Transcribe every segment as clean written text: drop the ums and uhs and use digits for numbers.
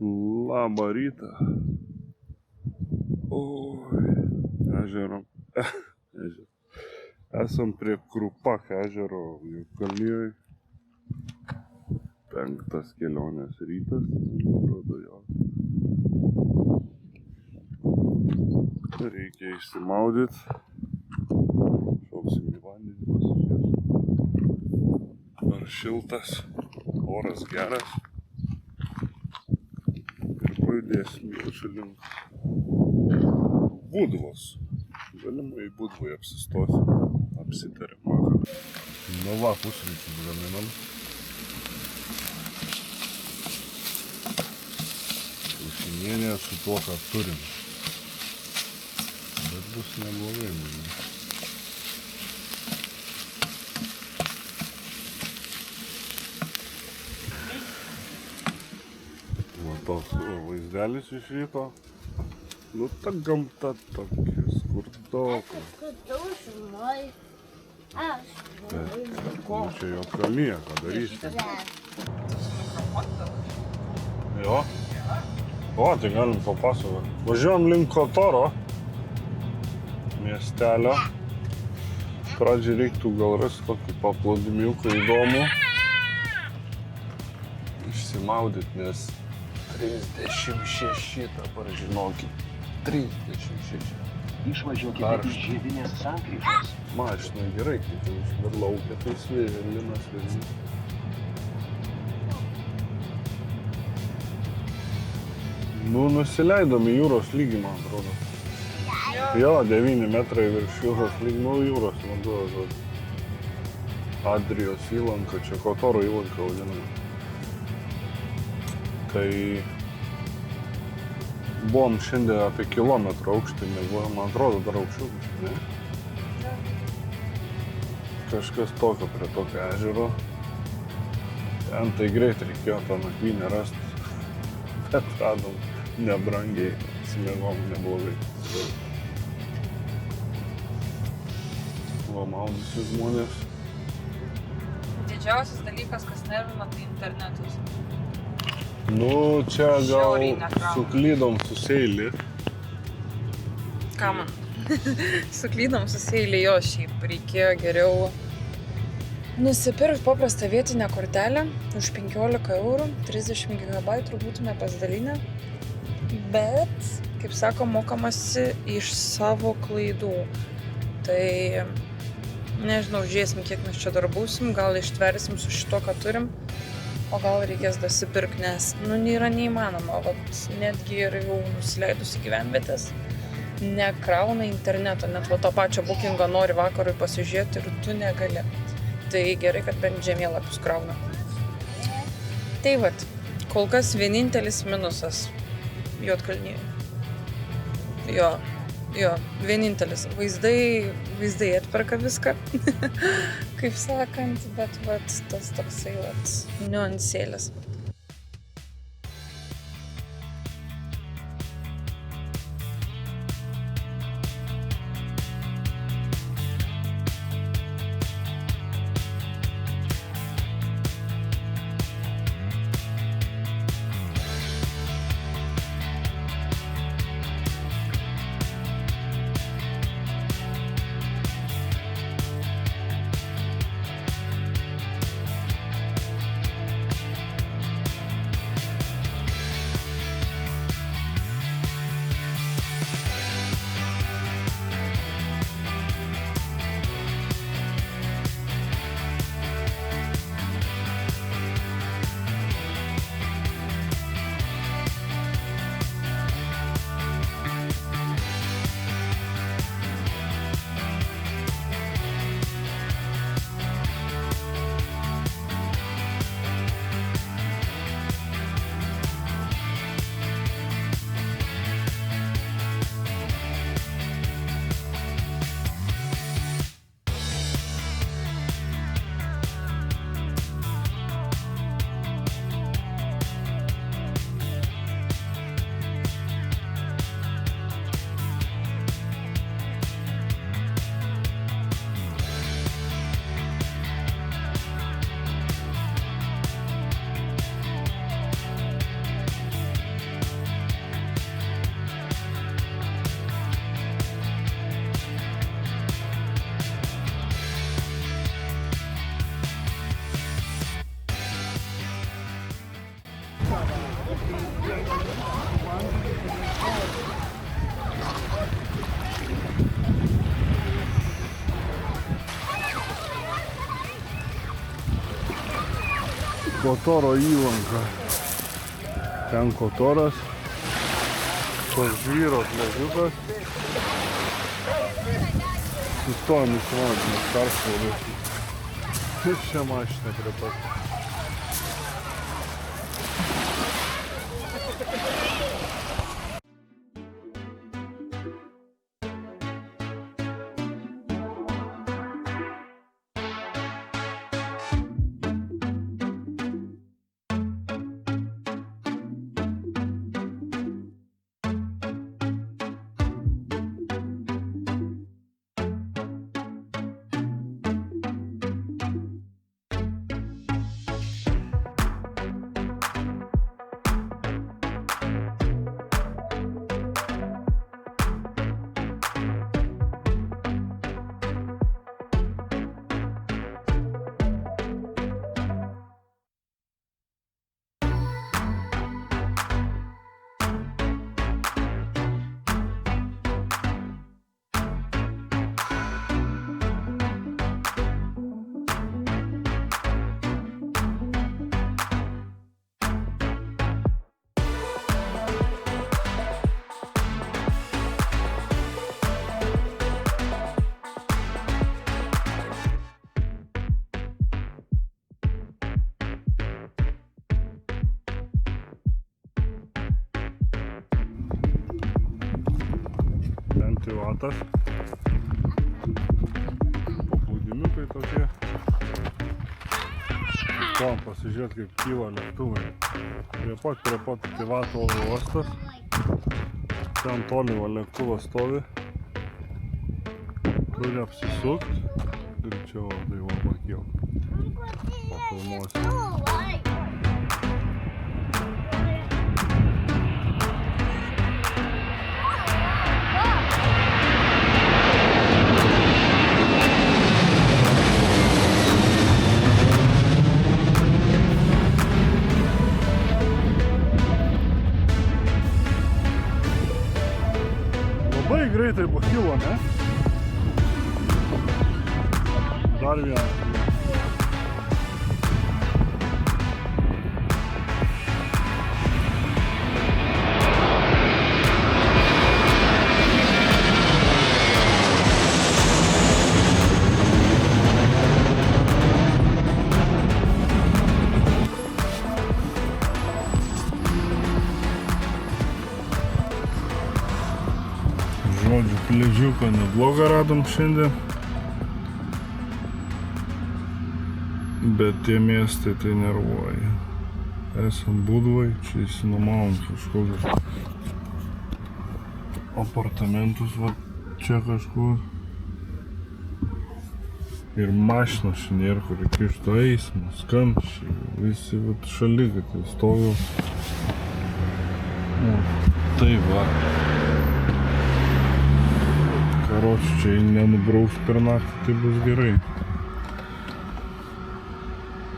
Labą rytą. Oi, ežero. Esam prie Krupak ežero Juodkalnijoj. 5. kelionės rytas. Atrodo jo. Reikia išsimaudyti. Šauksim į vandenį pasižiūrėti. Ar šiltas, oras geras. Ir pajudėsim jau link Budvos. Galimai Budvai apsistosim. Apsitarėm vakar. Nu va, pusryčius gaminam. Kiaušinienė su tuo, ką turim. Bet bus neblogai, manau. Va toks vaizdelis iš ryto. Nu ta gamta tokia skurdoka. Bet nu čia Juodkalnija, ką darysi? Jo? O, tai galim papasakoti. Važiuojam link Kotoro miestelio. Pradžiai reiktų gal rasti kokį paplūdimiuką įdomų. Išsimaudyt, nes 36 dabar žinokit. 36. Išvažiuokite iš Žievinės sankryžos. Mašinai gerai, kai dar laukia, tai svėlinas vilnis. Nu, nusileidom į jūros lygį, man atrodo. Jo, 9 metrai virš jūros lygį, nu, jūros vanduo, žodžiu. Adrijos įlanka, čia Kotoro įlanka vadinama. Tai buvom šiandien apie kilometrą aukštį, nebuvom, man atrodo, dar aukščiau, ne? Kažkas tokio prie tokio ežero. Ten tai greit reikėjo tą nakvynę rasti. Bet radom nebrangiai, atsimėgom neblogai. Va, maudėsi žmonės. Didžiausias dalykas, kas nervina, tai internetas. Nu, čia gal Žiauriai nekrauna. suklydom su Seili. Ką man? Suklydom su Seili, jo, šiaip reikėjo geriau nusipirkti paprastą vietinę kortelę už 15 eurų, 30 GB būtume pasidalinę. Bet, kaip sako, mokamasi iš savo klaidų. Tai, nežinau, žiūrėsim, kiek mes čia dar būsim, gal ištversim su šito, ką turim, o gal reikės dasipirkti, nes, nu, nėra neįmanoma, vat, netgi ir jau nusileidus į gyvenvietės, nekrauna interneto, net va to pačio bookingo nori vakarui pasižiūrėti ir tu negali. Tai gerai, kad bent žemėlapius krauna. Tai vat, kol kas vienintelis minusas Juodkalnijoj. Jo, vienintelis. Vaizdai atperka viską, kaip sakant, bet vat, tas toksai vat, niuansėlis. Kotoro įlanka. Ten Kotoras. Tos žvyros ležiukas. Sustojom įsivaudžimas karšvaudės. Ir čia mašina prie pat. Ventilatas. Paplūdimiukai tokie. Stom pasižiūrėt, kaip kyla lėktuvai. Prie pat Tivato oro uostas. Ten toli va lėktuvas stovi. Turi apsisukt. Ir čia va tai va pakyl. Pafilmuosiu. Labai greitai pakilo, ne? Dar vienas. Žodžiu, pliažiuką neblogą radom šiandien. Bet tie miestai tai nervuoja. Esam Budvai, čia išsinuomavom kažkokius apartamentus, va čia kažkur. Ir mašinos čia nėra, kur įkištų eismas, kamščiai, visi šaligatviai stovi. Tai va. Karoči, čia nenubrauks per naktį, tai bus gerai.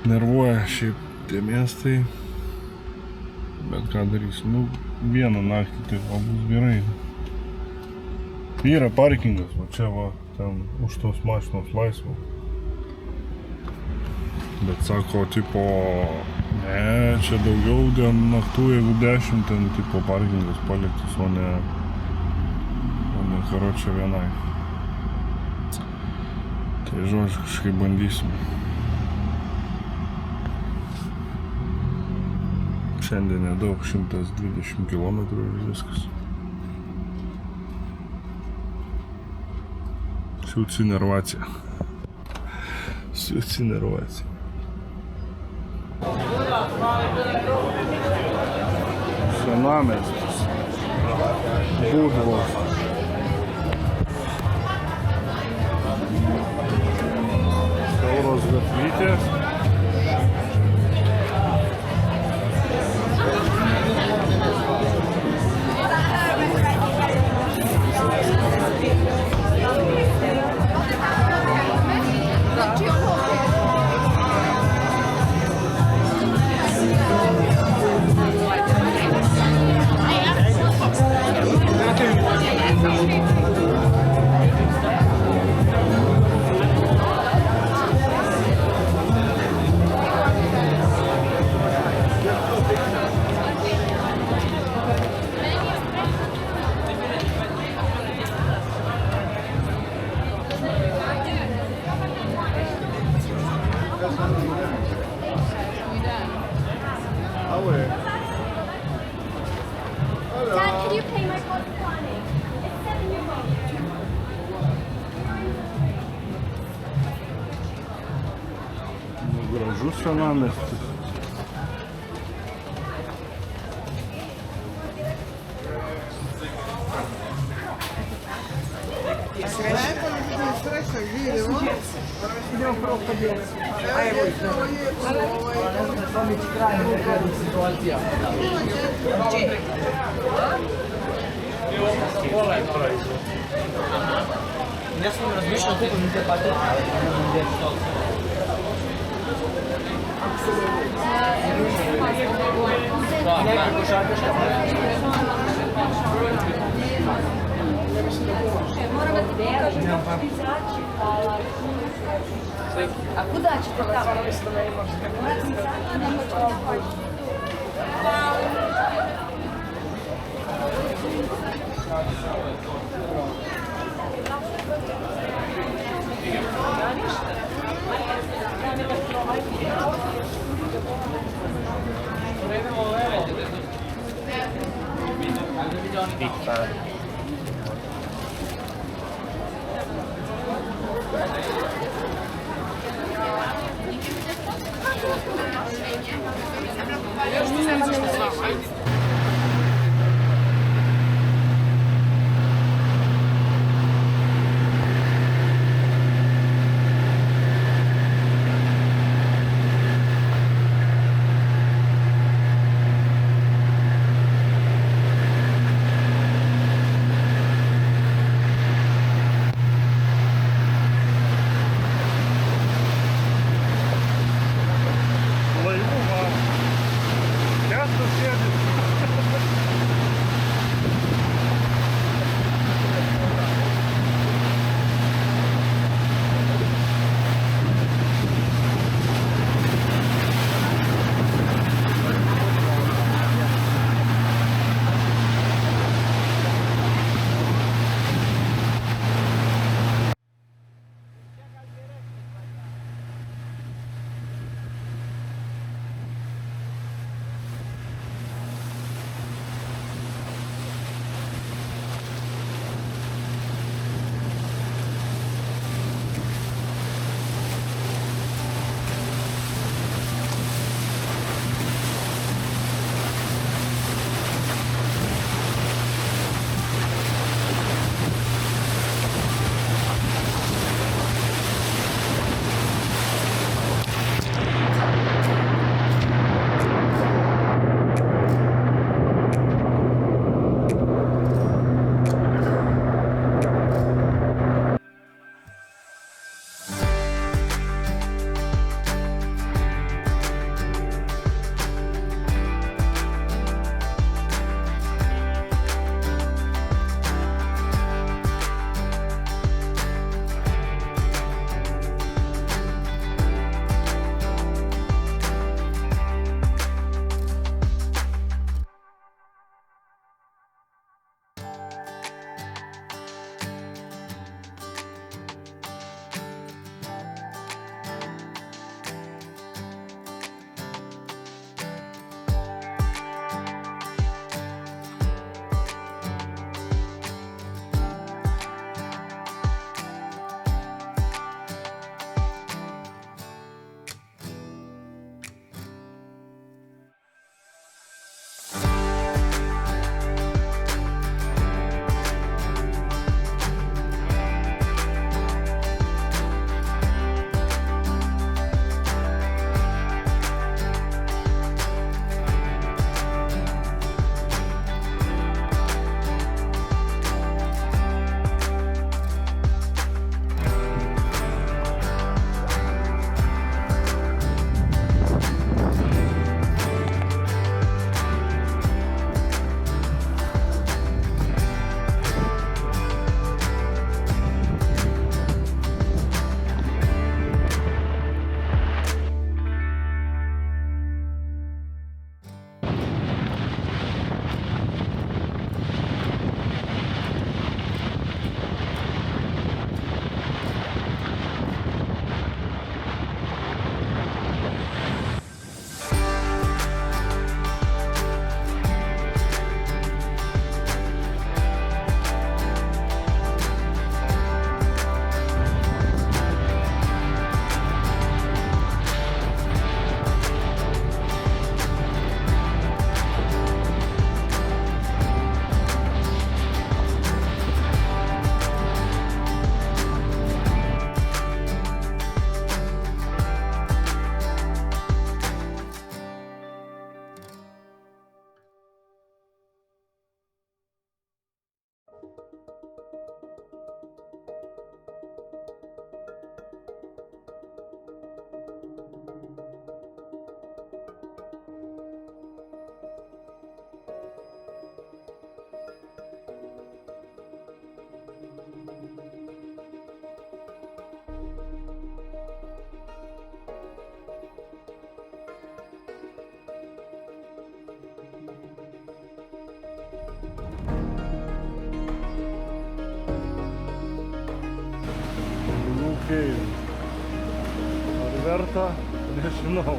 Nervuoja šiaip tie miestai. Bet ką darys, vieną naktį tai va bus gerai. Yra parkingas, va čia va, ten už tos mašinos laisvo. Bet sako, tipo, ne, čia daugiau naktų, jeigu 10, ten tipo parkingas paliktas, o ne karočią vienai. Tai žodžiu, kažkaip bandysim. Šiandien nedaug, 120 km ir viskas. Siucinervacija. Siucinervacija. Senamiestis. Budvos. Siauros gatvytės. senamiestis. Ja sam razmišljao kako mi te patete, ali ne znam gdje je to. Neka košarkaška A kuda ćete tamo? Laivuva. Čia susėdis. okei. Ar verta? Nežinau.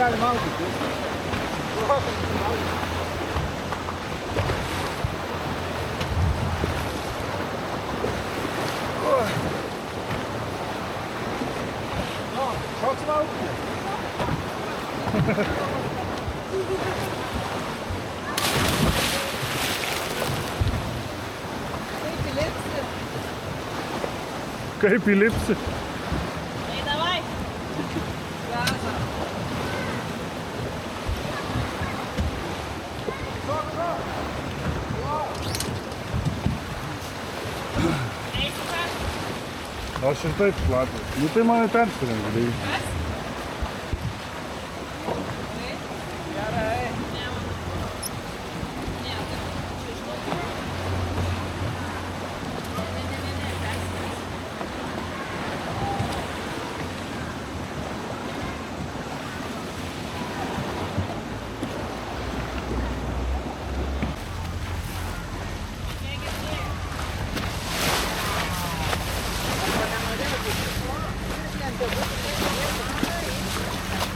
Gali maudyti. Šoks maudyti. Kaip įlipsi? Ei, davai. Gaza. Aš ir taip šlapias. Nu tai mane persirengi. Kas? Gerai.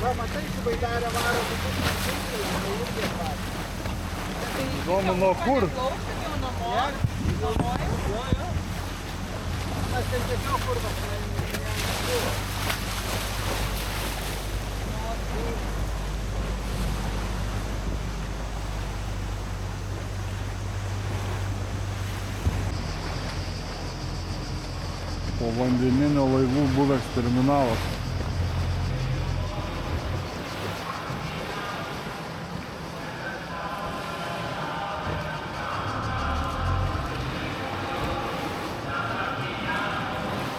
Ne, Įdomu nuo kur? Povandeninio laivų buvęs terminalas.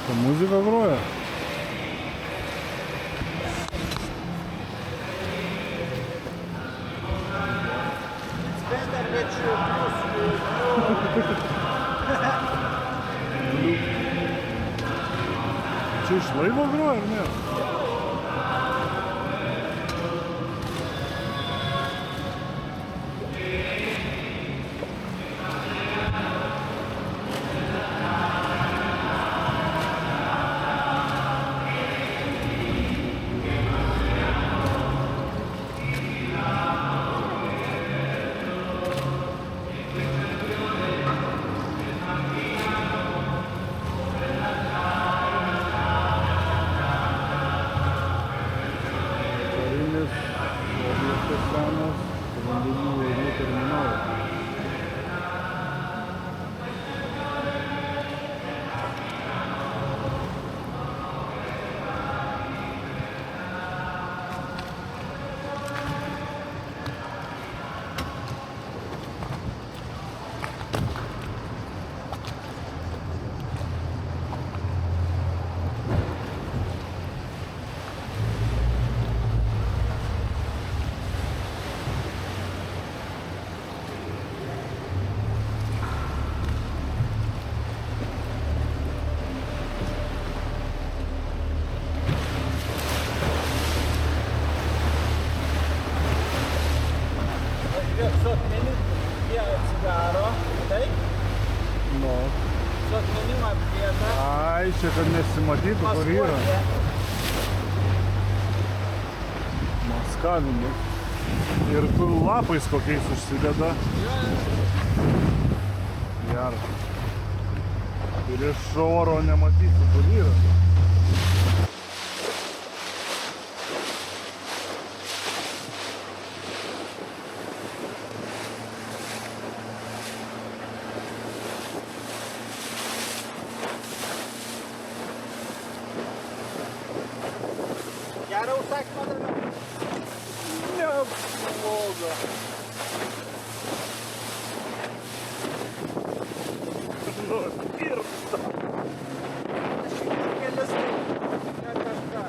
Ta muzika groja. Čia iš laivo groja, ar ne? su akmenim jie atsidaro, taip? Nu. Su akmenim apdėta. Ai, čia kad nesimatytų, kur yra. Maskavimas. Ir kur lapais kokiais užsideda. Geras. Ir iš oro nematysiu, kur yra. Gerą užsakymą daviau. Nebloga. Nu, tirpsta. Kelis tai ne kažką.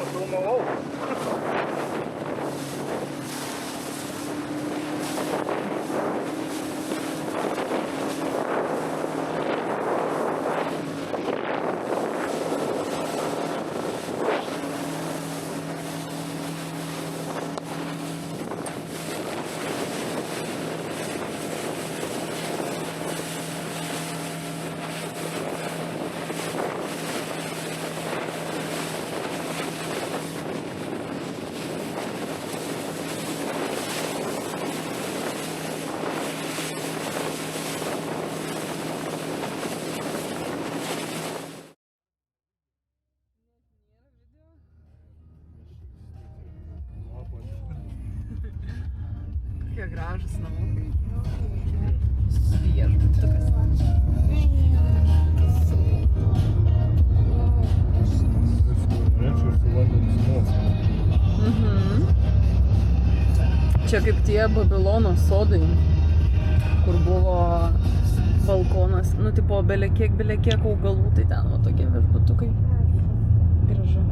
Nufilmavau. Kokie gražus namukai. Viešbutukas. Norėčiau su vandens mokslu. Čia kaip tie Babilono sodai, kur buvo balkonas, nu tipo belekiek augalų, tai ten va tokie viešbutukai. Gražu.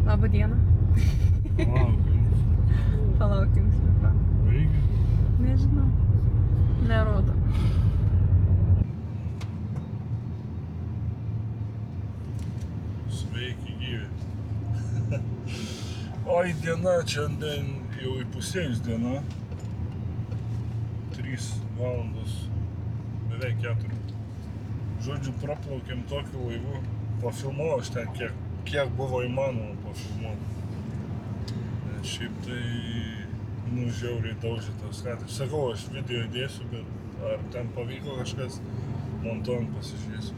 Labą dieną. Palaukti jums mikro. Veikia. Nežinau. Nerodo. Sveiki gyvi. Oi, diena, šiandien jau įpusėjus diena. 3 valandos, beveik 4. Žodžiu, praplaukėm tokiu laivu. Pafilmavau aš ten, kiek buvo įmanoma pafilmuoti. Šiaip tai, žiauriai daužė tos katės. Sakau, aš video įdėsiu, bet ar ten pavyko kažkas, montuojant pasižiūrėsiu.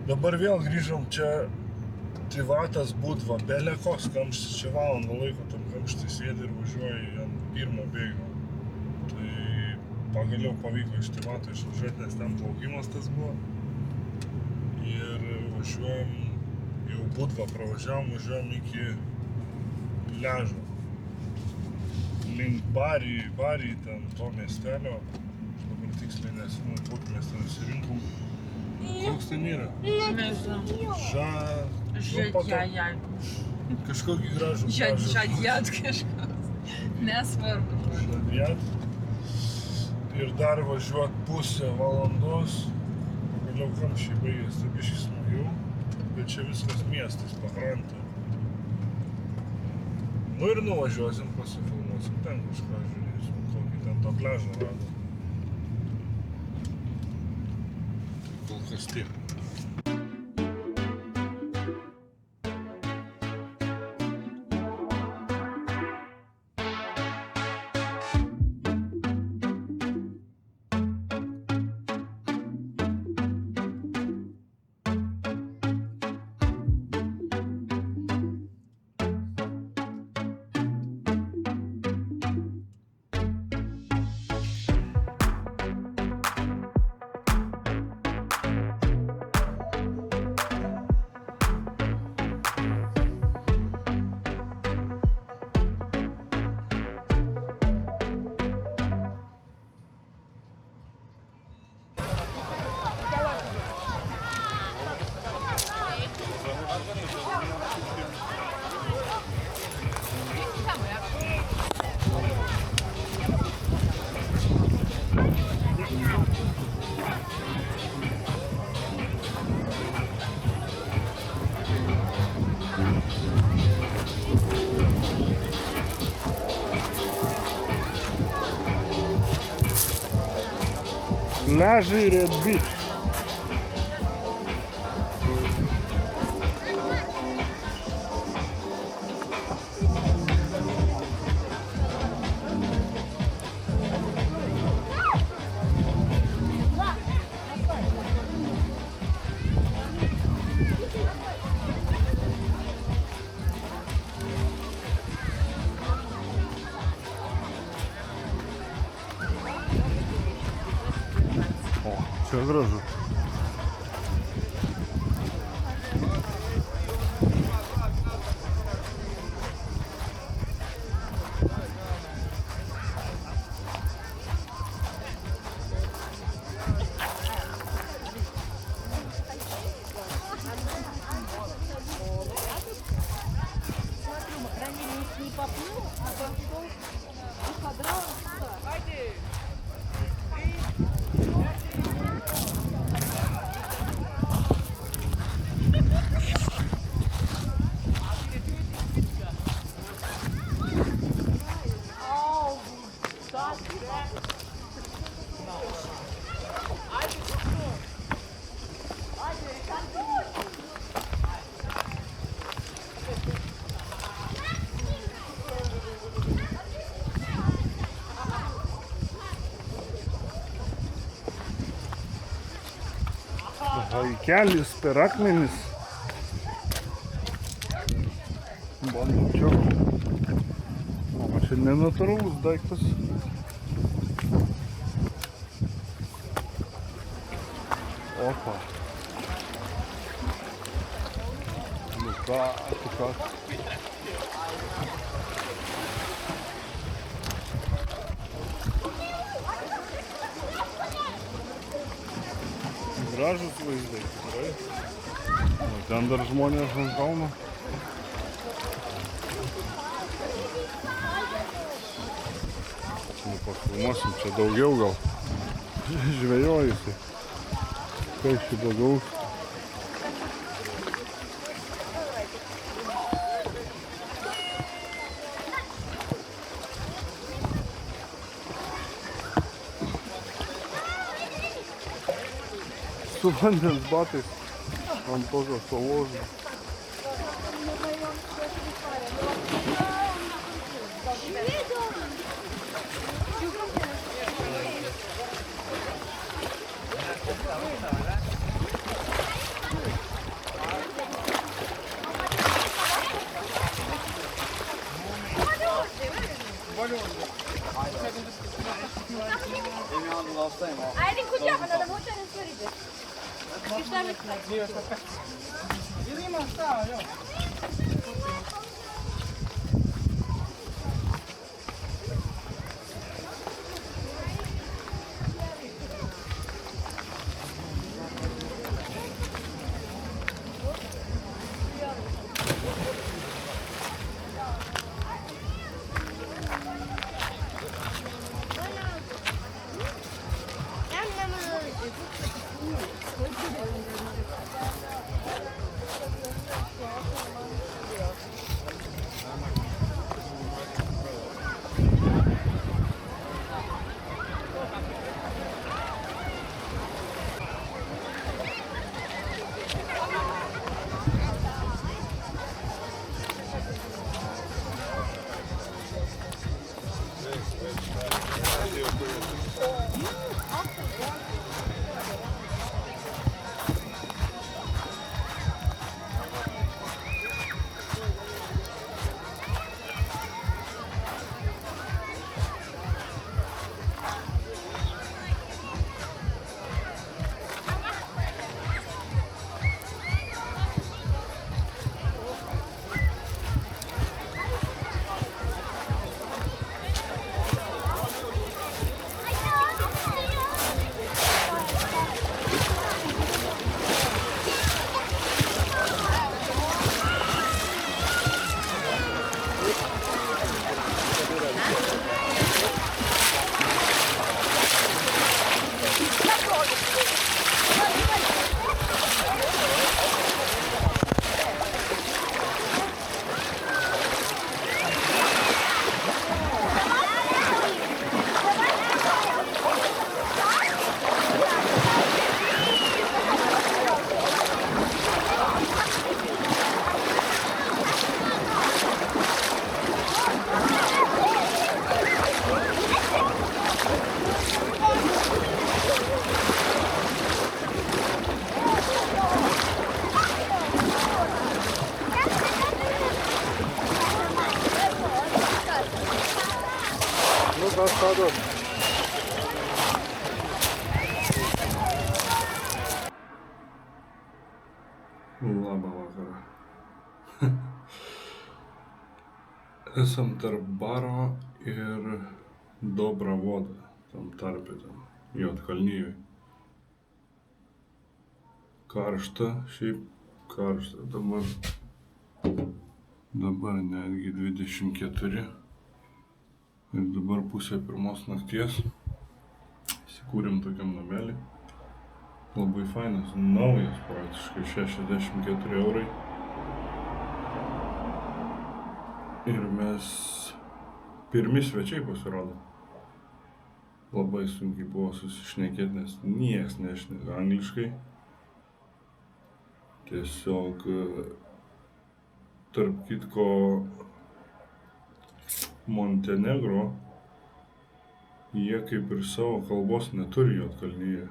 Dabar vėl grįžom čia Tivatas Budva, belekos kamštis, čia valandą laiko tam kamštį sėdi ir važiuoji ant pirmo bėgio. Tai pagaliau pavyko iš Tivato išvažiuoti, nes ten plaukimas tas buvo. Ir važiuojam, jau Budvą pravažiavom, važiuojam iki pliažo. Link Barį ten to miestelio. Aš dabar tiksliai nesimenu, kokį mes ten susirinkom. Koks ten yra? Nežinau. Žadjad. Kažkokį gražų pliažą. Žadjad kažkas. Nesvarbu. Žadjad. Ir dar važiuot pusę valandos. Pagaliau kamščiai baigės, taip biškį smagiau. Bet čia viskas miestas, pakrantė. Nu ir nuvažiuosim, pasifilmuosim, ten kažką žiūrėsim, kokį ten tą pliažą rado. Kol kas tiek. Pляжі Red Beach. О, це грозу. Vaikelis per akmenis. Bandau. O čia nenatūralus daiktas. Opa. Nu ką, tu ką. Gražus vaizdai, tikrai. O ten dar žmonės ant kalno. Nu, pafilmuosim čia daugiau gal. Žvejojusi. Kaip čia daugiau. Su vandens batais ant tokio salos. Haydi kucağıma da motorun sürücü. Labą vakarą. Esam tarp baro ir Dobravodo, tam tarpe ten, Juodkalnijoj. Karšta, šiaip karšta, dabar netgi 24 ir dabar pusė 1 nakties. Įsikūrėm tokiam namelį. Labai fainas, naujas praktiškai, 64 eurai. Ir mes pirmi svečiai pasirodo. Labai sunkiai buvo susišnekėti, nes nieks nešneka angliškai. Tiesiog, tarp kitko, Montenegro, jie kaip ir savo kalbos neturi Juodkalnyje.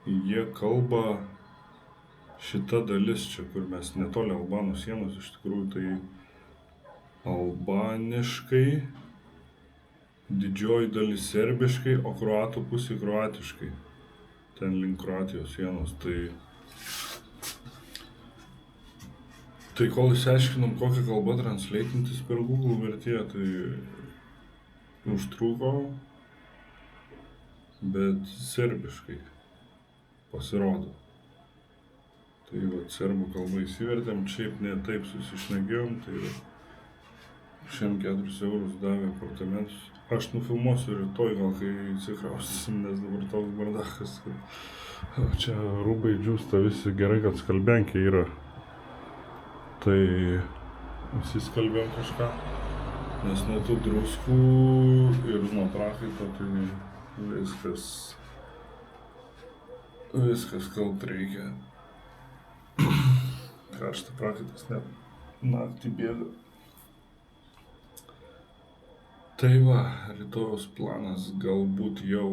Jie kalba šita dalis čia, kur mes netoli Albanų sienos, iš tikrųjų tai albaniškai, didžioji dalis serbiškai, o kroatų pusė kroatiškai. Ten link Kroatijos sienos, Tai kol išsiaiškinom, kokią kalbą translatintis per Google vertėją, tai užtruko, bet serbiškai pasirodo. Tai va, serbų kalbą įsivertėm, šiaip ne taip susišnekėjom, tai 104 eurus davė apartamentus. Aš nufilmuosiu rytoj, gal kai įsikraustysim, nes dabar toks bardakas. Čia rūbai džiūsta visi, gerai, kad skalbenkė yra. Tai įsiskalbėm kažką, nes nuo tų druskų ir nuo prakaito tai viskas kalt reikia. Karšta prakaitas net naktį bėga. Tai va, rytojos planas galbūt jau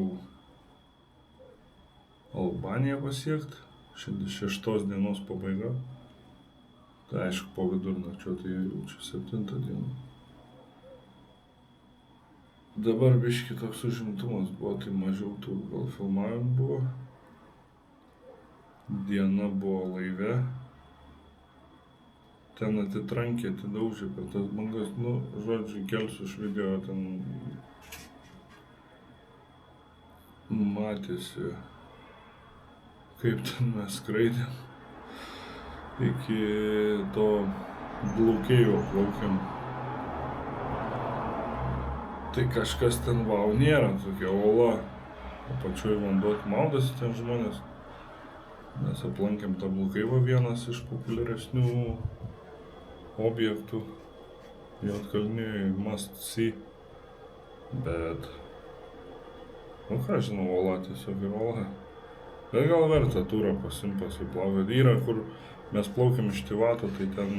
Albaniją pasiekt, šiandien 6 dienos pabaiga. Tai aišku, po vidurnakčio tai jau čia 7 diena. Dabar biški toks užimtumas buvo, tai mažiau tų gal filmavimų buvo. Diena buvo laive. Ten atitrankė, atidaužė per tas bangas, žodžiu, kelsiu iš video, ten matėsi, kaip ten mes skraidėm. Iki to Blaukėjo plaukėm. Tai kažkas ten vau nėra, tokia ola. Apačioj vanduo maudasi ten žmonės. Mes aplankėm tą Blaukėją, vienas iš populiaresnių objektų Juodkalnijoj, must see. Bet, ką žinau, ola tiesiog ir ola. Bet gal verta turą pasiplaukti. Yra, kur mes plaukėm iš Tivato, tai ten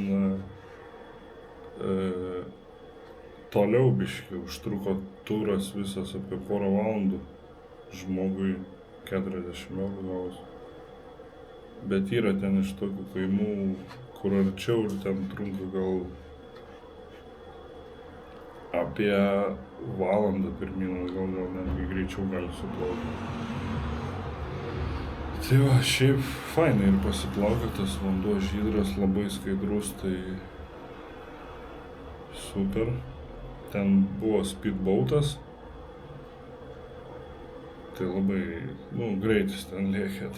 toliau biški užtruko turas visas apie 4 valandų. Žmogui 40 eurų gavos. Bet yra ten iš tokių kaimų, kur arčiau ir ten trunka gal apie valandą pirmyn, gal netgi greičiau gali suplaukti. Tai va, šiaip fainai ir pasiplaukė, tas vanduo žydras, labai skaidrus, tai super. Ten buvo speedboatas, tai labai, greitis ten lėkė,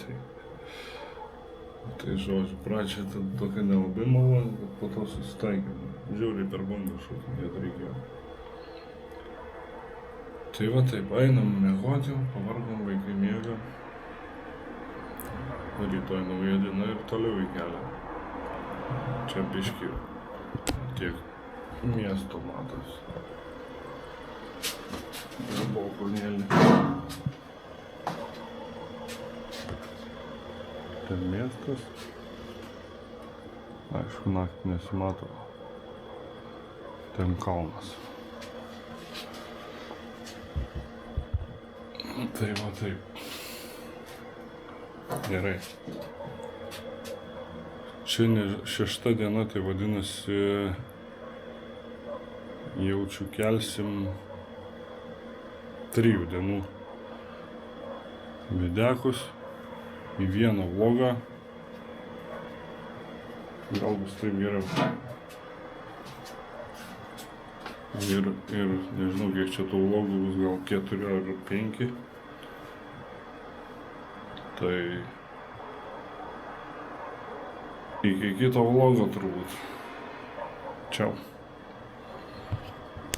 tai žodžiu, pradžia tokia nelabai maloni, bet po to susitaikėme. Žiauriai per bangą šokinėt reikėjo. Tai va taip, einam miegoti, pavargom, vaikai miega. Rytoj nauja diena ir toliau į kelią. Čia biški tiek miesto matos. Ir balkonėlį. Ten miestas. Aišku, naktį nesimato. Ten kalnas. Tai va taip. Gerai. Šiandien 6 diena, tai vadinasi, jaučiu kelsim 3 dienų videkus į vieną vlogą. Gal bus taip geriau. Ir nežinau, kiek čia tų vlogų bus, gal 4 ar 5. Tai iki kito vlogo turbūt. Čiau.